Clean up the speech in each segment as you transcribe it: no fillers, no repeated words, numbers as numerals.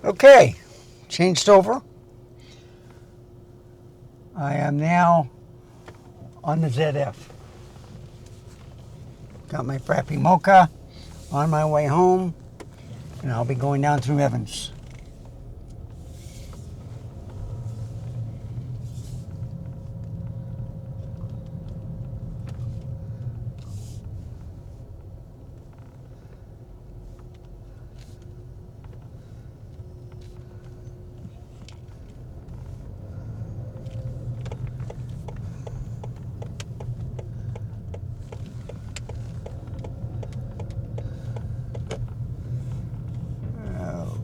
Okay, changed over. I am now on the ZF. Got my Frappy Mocha on my way home, and I'll be going down through Evans.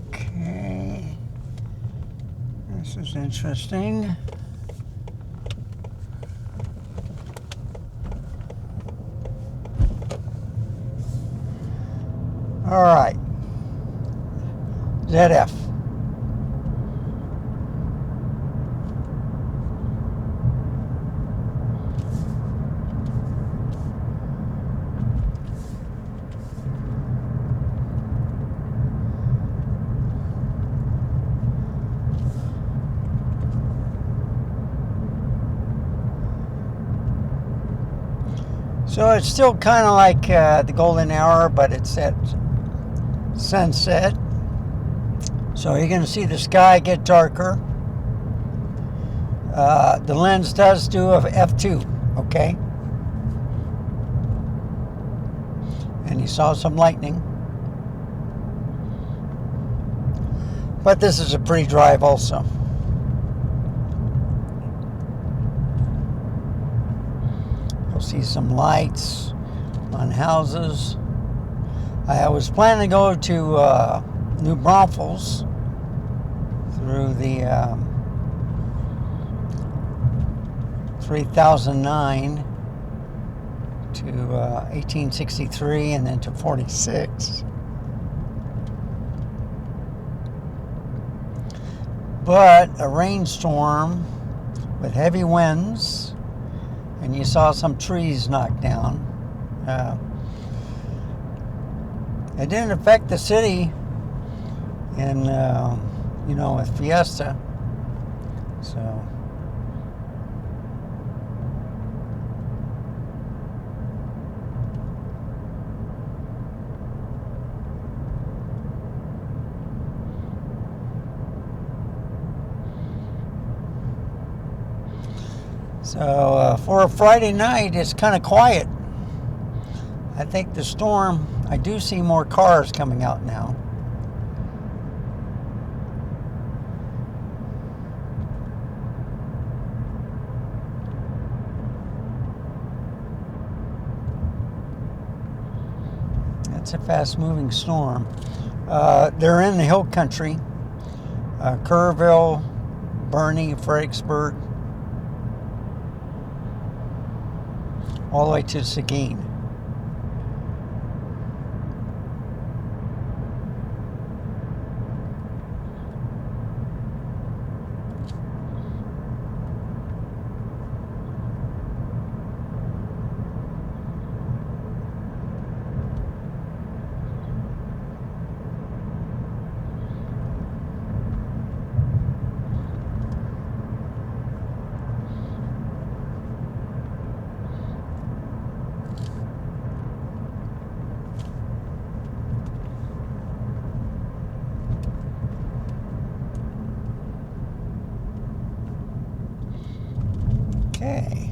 Okay, this is interesting. All right, ZF. So it's still kind of like the golden hour, but it's at sunset. So you're going to see the sky get darker. The lens does do a f2, okay? And you saw some lightning. But this is a pretty drive also. You'll see some lights on houses. I was planning to go to New Braunfels through the 3009 to 1863 and then to 46. But a rainstorm with heavy winds, and you saw some trees knocked down. It didn't affect the city in, with Fiesta. So. So for a Friday night, it's kind of quiet. I think the storm, I do see more cars coming out now. It's a fast-moving storm. They're in the hill country. Kerrville, Bernie, Fredericksburg, all the way to Seguin. Okay.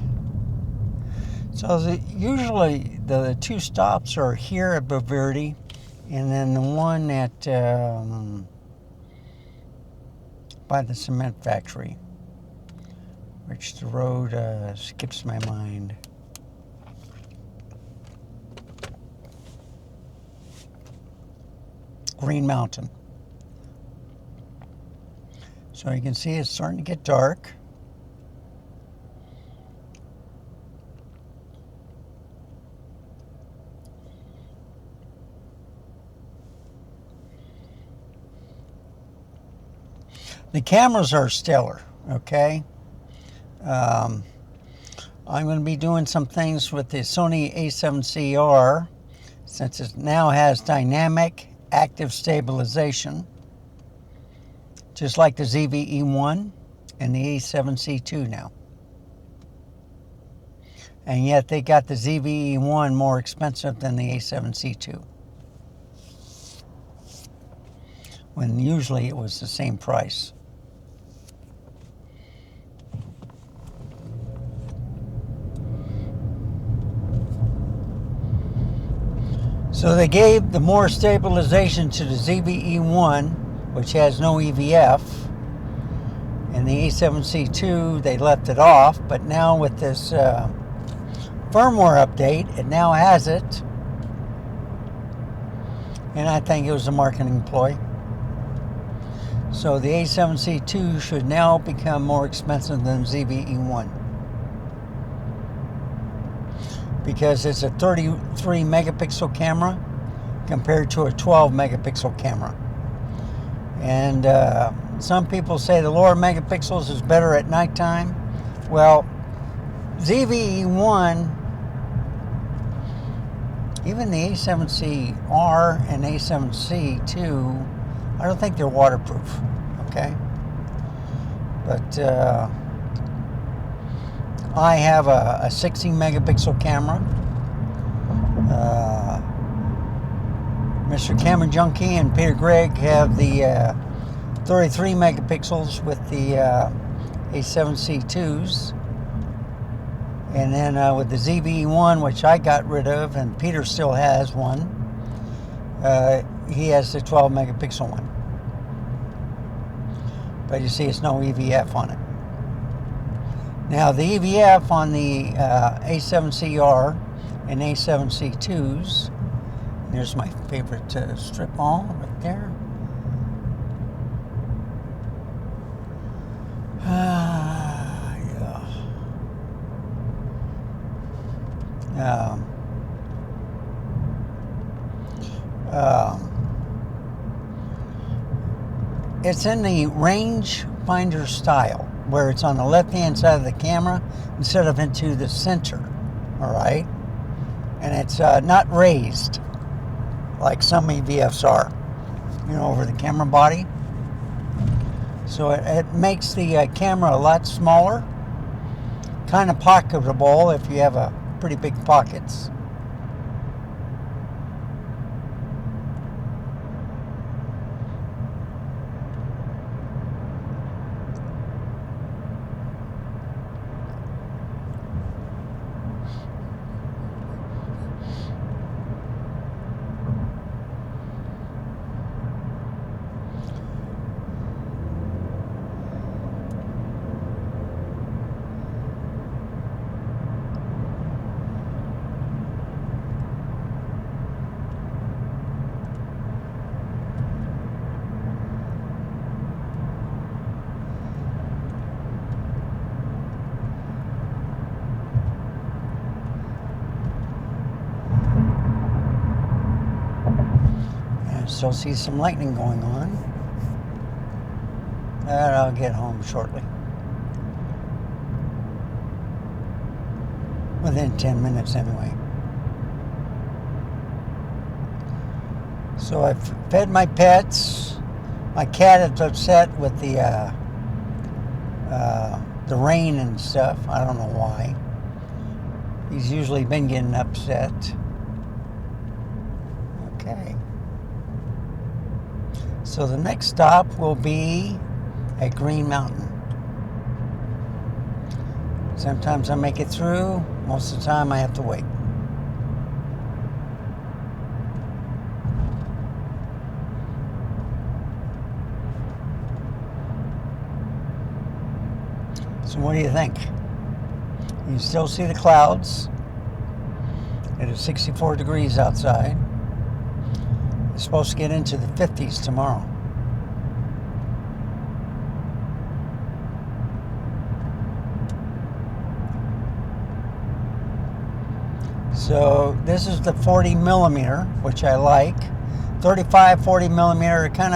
So usually the two stops are here at Baverde, and then the one at by the cement factory, which the road skips my mind. Green Mountain. So you can see it's starting to get dark. The cameras are stellar, okay? I'm going to be doing some things with the Sony A7CR, since it now has dynamic active stabilization. just like the ZV-E1 and the A7C2 now. And yet they got the ZV-E1 more expensive than the A7C2, when usually it was the same price. So they gave the more stabilization to the ZV-E1, which has no EVF, and the A7C2 they left it off, but now with this firmware update, it now has it, and I think it was a marketing ploy. So the A7C2 should now become more expensive than ZV-E1, because it's a 33 megapixel camera compared to a 12 megapixel camera. And some people say the lower megapixels is better at nighttime. Well, ZV-E1, even the A7C-R and A7C2, I don't think they're waterproof, okay? But I have a 16 megapixel camera. Mr. Cameron Junkie and Peter Gregg have the 33 megapixels with the A7C2s. And then with the ZV-E1, which I got rid of, and Peter still has one, he has the 12 megapixel one. But you see, it's no EVF on it. Now, the EVF on the A7CR and A7C2s, there's my favorite strip mall right there. It's in the range finder style, where it's on the left-hand side of the camera instead of into the center, all right? And it's not raised like some EVFs are, you know, over the camera body. So it makes the camera a lot smaller, kind of pocketable if you have a pretty big pockets. Still see some lightning going on. And I'll get home shortly. Within 10 minutes anyway. So I've fed my pets. My cat is upset with the rain and stuff. I don't know why. He's usually been getting upset. Okay. So the next stop will be at Green Mountain. Sometimes I make it through. Most of the time I have to wait. So what do you think? You still see the clouds. It is 64 degrees outside. It's supposed to get into the 50s tomorrow. So this is the 40 millimeter, which I like. 35, 40 millimeter, you kind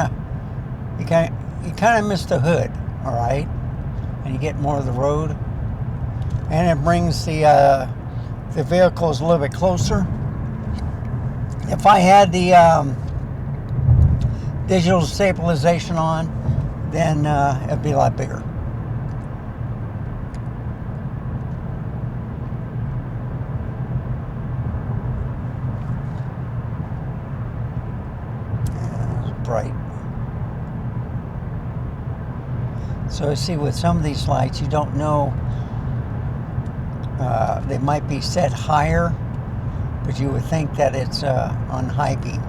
of miss the hood, all right, and you get more of the road, and it brings the vehicles a little bit closer. If I had the digital stabilization on, then it'd be a lot bigger. And it's bright. So see, with some of these lights, you don't know, they might be set higher, but you would think that it's on high beam.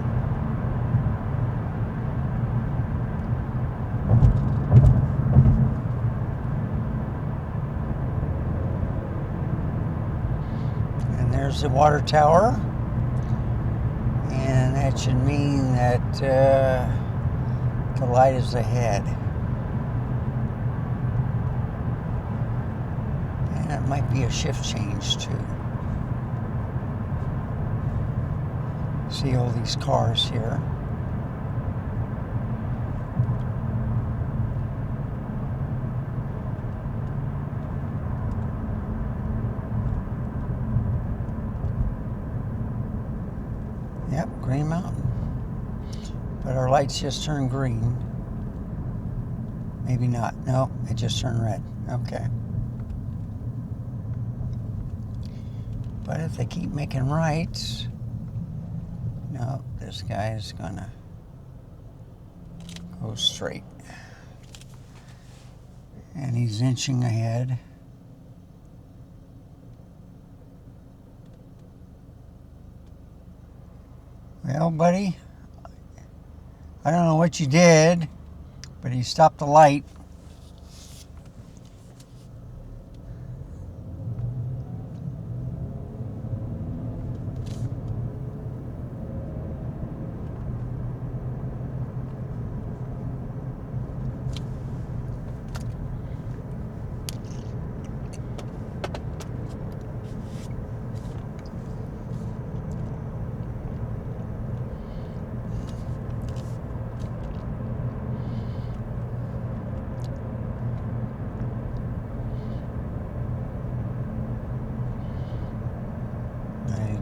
And there's the water tower, and that should mean that the light is ahead. And it might be a shift change too. See all these cars here. Yep, Green Mountain. But our lights just turned green. Maybe not. No, it just turned red. Okay. But if they keep making rights, no, this guy is gonna go straight. And he's inching ahead. Well, buddy, I don't know what you did, but he stopped the light.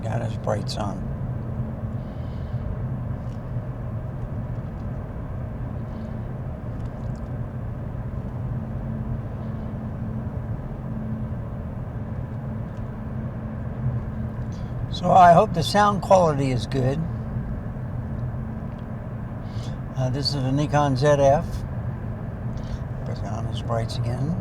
Got his brights on. So I hope the sound quality is good. This is a Nikon ZF. Put on his brights again.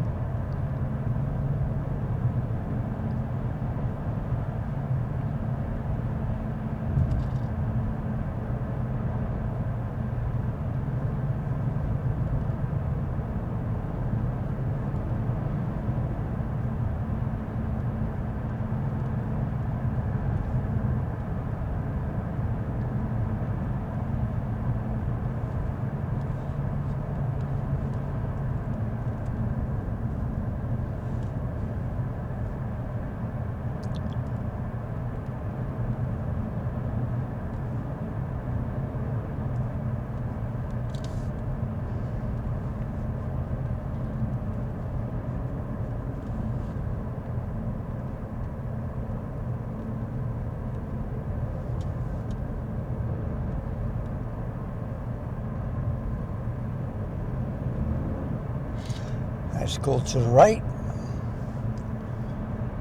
High school to the right.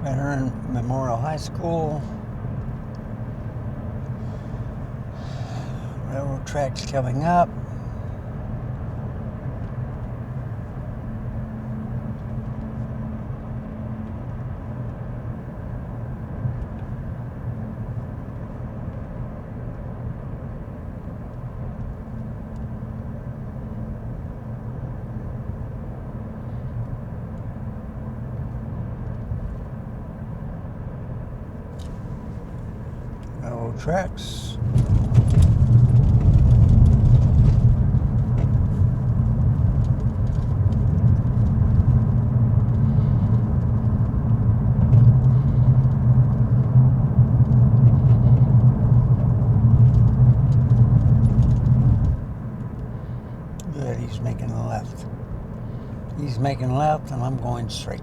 Veteran Memorial High School. Railroad tracks coming up. Railroad tracks. Good, he's making a left. He's making left and I'm going straight.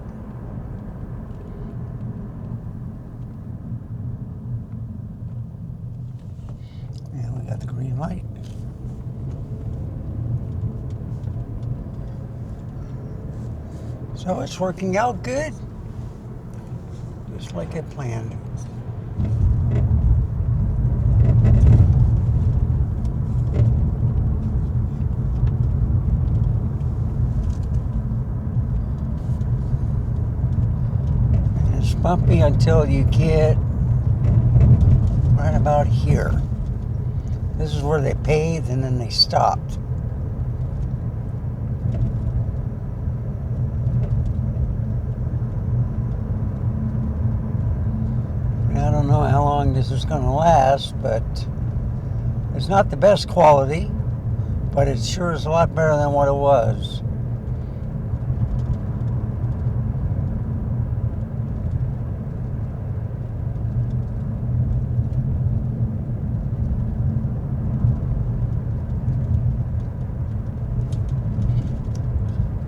And we got the green light. So it's working out good, just like I planned. And it's bumpy until you get right about here. This is where they paved and then they stopped. I don't know how long this is going to last, but it's not the best quality, but it sure is a lot better than what it was.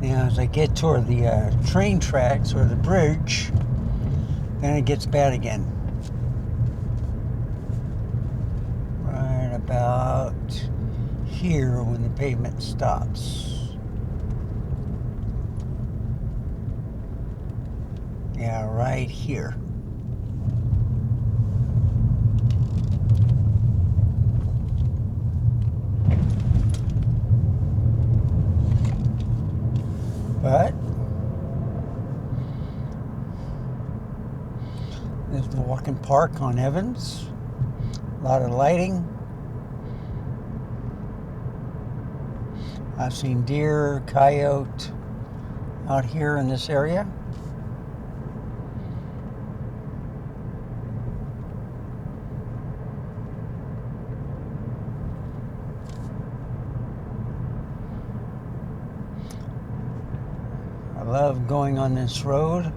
Now, as I get toward the train tracks or the bridge, then it gets bad again. Right about here when the pavement stops. Yeah, right here. But there's the walking park on Evans. A lot of lighting. I've seen deer, coyote out here in this area. I love going on this road.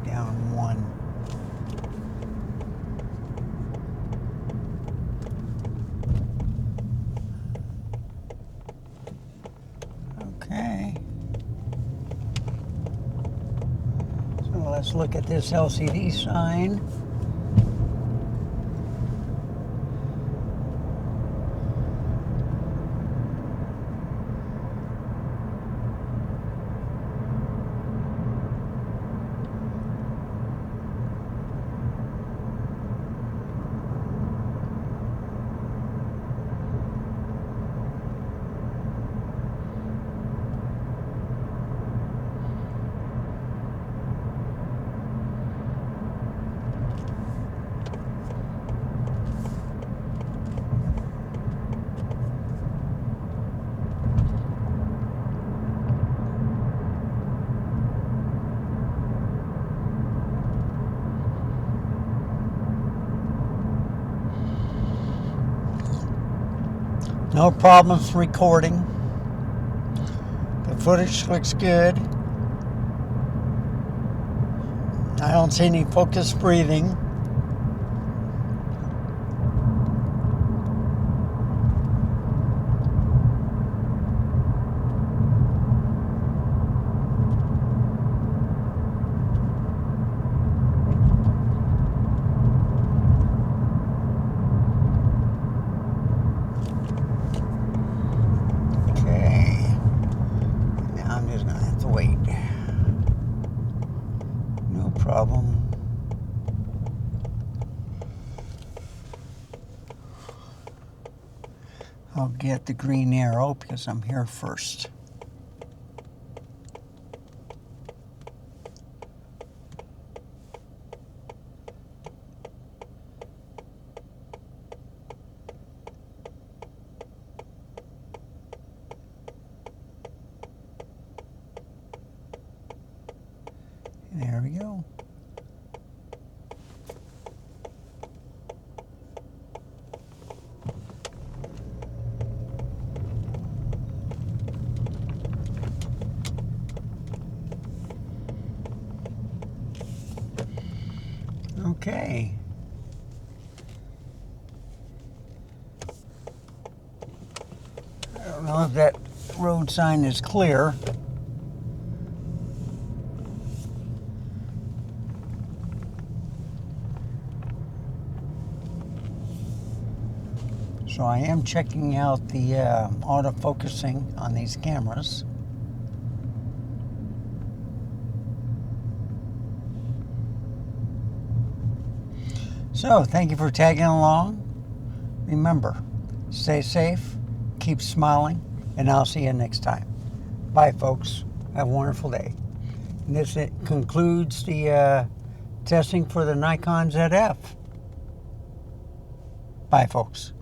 Down one. Okay. So let's look at this LCD sign. No problems recording. The footage looks good. I don't see any focused breathing. Problem. I'll get the green arrow because I'm here first. There we go. Okay. I don't know if that road sign is clear. So I am checking out the autofocusing on these cameras. So thank you for tagging along. Remember, stay safe, keep smiling, and I'll see you next time. Bye, folks. Have a wonderful day. And this concludes the testing for the Nikon ZF. Bye, folks.